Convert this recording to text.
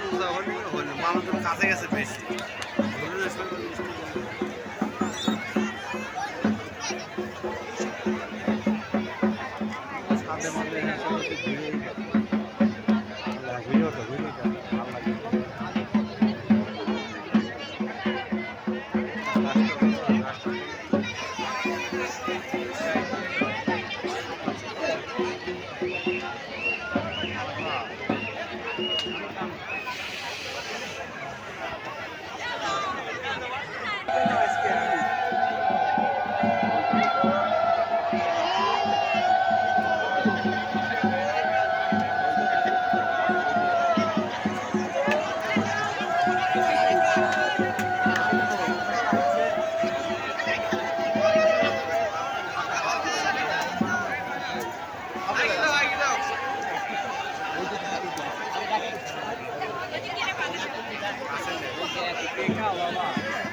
পূজা হলে হলে মানুষজন কাছে গেছে বেশি সাথে মাঝে ভিডিওটা ভালো লাগে Quem calma lá?